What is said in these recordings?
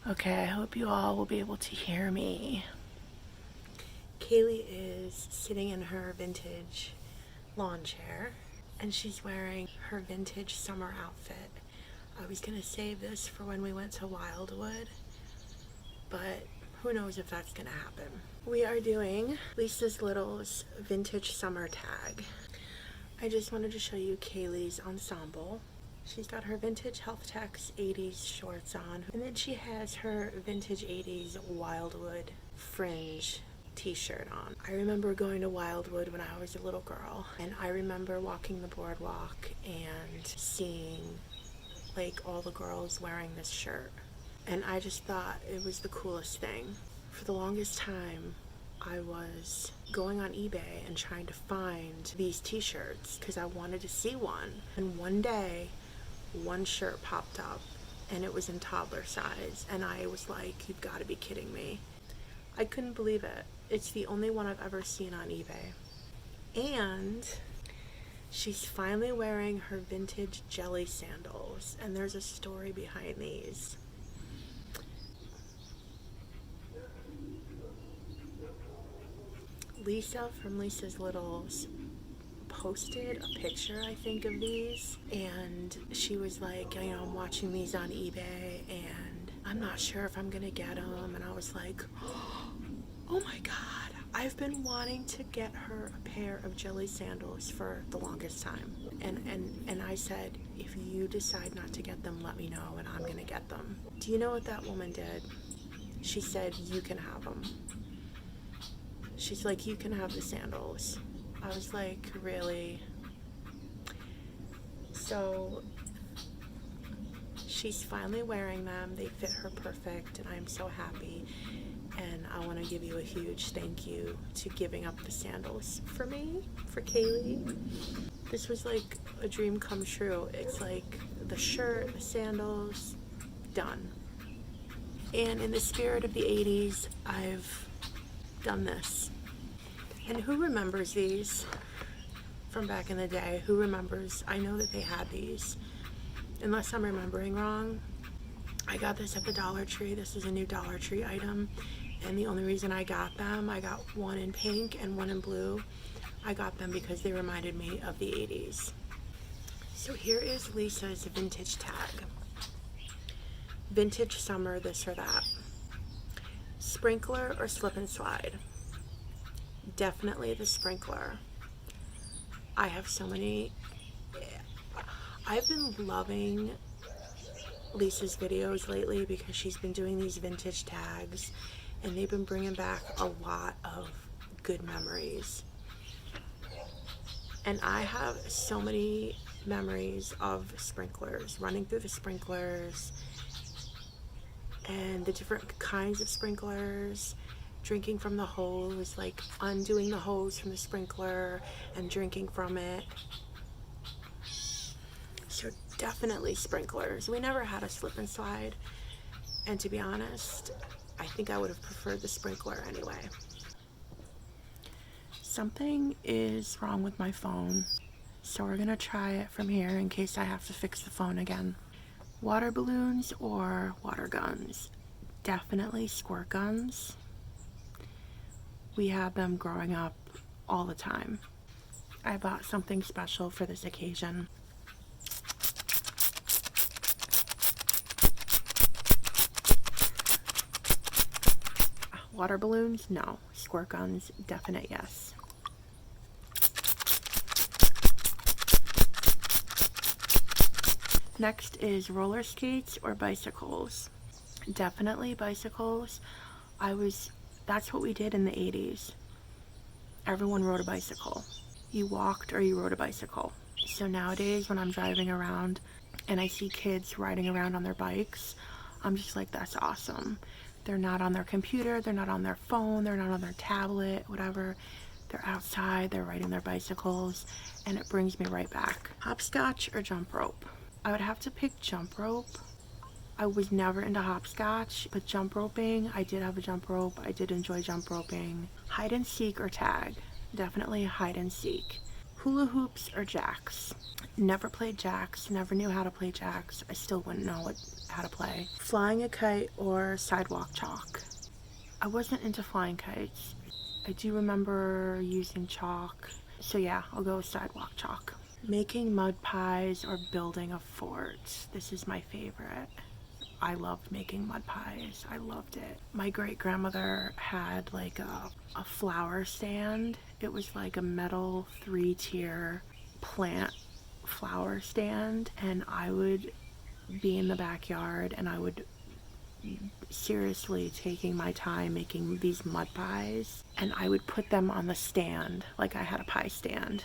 Okay, I hope you all will be able to hear me. Caylee is sitting in her vintage lawn chair and she's wearing her vintage summer outfit. I was gonna save this for when we went to Wildwood, but who knows if that's gonna happen. We are doing Lisa's Little's vintage summer tag. I just wanted to show you Caylee's ensemble. She's got her vintage Health Tech's 80s shorts on, and then she has her vintage 80s Wildwood fringe t-shirt on. I remember going to Wildwood when I was a little girl, and I remember walking the boardwalk and seeing like all the girls wearing this shirt, and I just thought it was the coolest thing. For the longest time I was going on eBay and trying to find these t-shirts because I wanted to see one, and one day one shirt popped up and it was in toddler size, and I was like, you've got to be kidding me. I couldn't believe it. It's the only one I've ever seen on eBay. And she's finally wearing her vintage jelly sandals, and there's a story behind these. Lisa from Lisa's Littles posted a picture, I think, of these, and she was like, you know, I'm watching these on eBay and I'm not sure if I'm gonna get them. And I was like, oh my god, I've been wanting to get her a pair of jelly sandals for the longest time, and I said, if you decide not to get them, let me know and I'm gonna get them. Do you know what that woman did? She said, you can have them. She's like, you can have the sandals. I was like, really? So she's finally wearing them. They fit her perfect, and I'm so happy. And I want to give you a huge thank you to giving up the sandals for me, for Caylee. This was like a dream come true. It's like the shirt, the sandals, done. And in the spirit of the 80s, I've done this. And who remembers these from back in the day? Who remembers? I know that they had these. Unless I'm remembering wrong, I got this at the Dollar Tree. This is a new Dollar Tree item. And the only reason I got them, I got one in pink and one in blue. I got them because they reminded me of the 80s. So here is Lisa's vintage tag. Vintage summer, this or that. Sprinkler or slip and slide? Definitely the sprinkler. I have so many. I've been loving Lisa's videos lately because she's been doing these vintage tags, and they've been bringing back a lot of good memories. And I have so many memories of sprinklers, running through the sprinklers and the different kinds of sprinklers, drinking from the hose, like undoing the hose from the sprinkler and drinking from it. So definitely sprinklers. We never had a slip and slide, and to be honest, I think I would have preferred the sprinkler anyway. Something is wrong with my phone, so we're gonna try it from here in case I have to fix the phone again. Water balloons or water guns? Definitely squirt guns. We had them growing up all the time. I bought something special for this occasion. Water balloons? No. Squirt guns? Definite yes. Next is roller skates or bicycles? Definitely bicycles. That's what we did in the 80s. Everyone rode a bicycle. You walked or you rode a bicycle. So nowadays when I'm driving around and I see kids riding around on their bikes, I'm just like, that's awesome. They're not on their computer, they're not on their phone, they're not on their tablet, whatever. They're outside, they're riding their bicycles, and it brings me right back. Hopscotch or jump rope? I would have to pick jump rope. I was never into hopscotch, but jump roping, I did have a jump rope. I did enjoy jump roping. Hide and seek or tag? Definitely hide and seek. hula hoops or jacks. Never played jacks, never knew how to play jacks. I still wouldn't know how to play. Flying a kite or sidewalk chalk. I wasn't into flying kites. I do remember using chalk. So yeah, I'll go with sidewalk chalk. Making mud pies or building a fort. This is my favorite. I loved making mud pies. I loved it. My great grandmother had like a flower stand. It was like a metal 3-tier plant flower stand, and I would be in the backyard and I would seriously taking my time making these mud pies, and I would put them on the stand like I had a pie stand.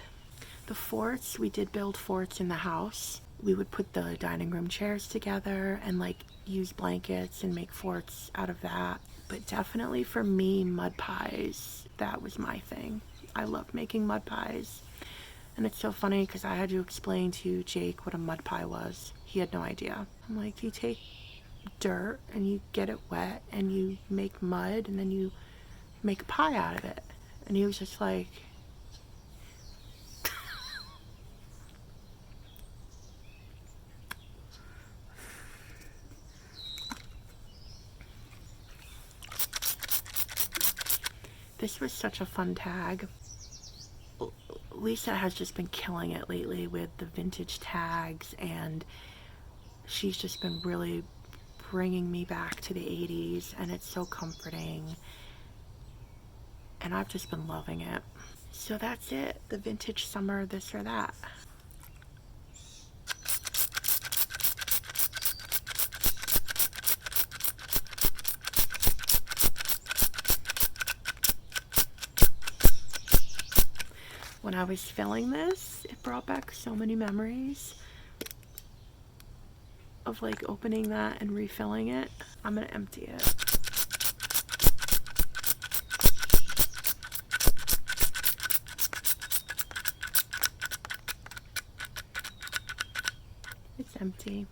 The forts, we did build forts in the house. We would put the dining room chairs together and like use blankets and make forts out of that. But definitely for me, mud pies, that was my thing. I loved making mud pies. And it's so funny because I had to explain to Jake what a mud pie was. He had no idea. I'm like, you take dirt and you get it wet and you make mud and then you make a pie out of it. And he was just like, this was such a fun tag. Lisa has just been killing it lately with the vintage tags, and she's just been really bringing me back to the 80s, and it's so comforting, and I've just been loving it. So that's it, the vintage summer this or that. When I was filling this, it brought back so many memories of like opening that and refilling it. I'm gonna empty it. It's empty.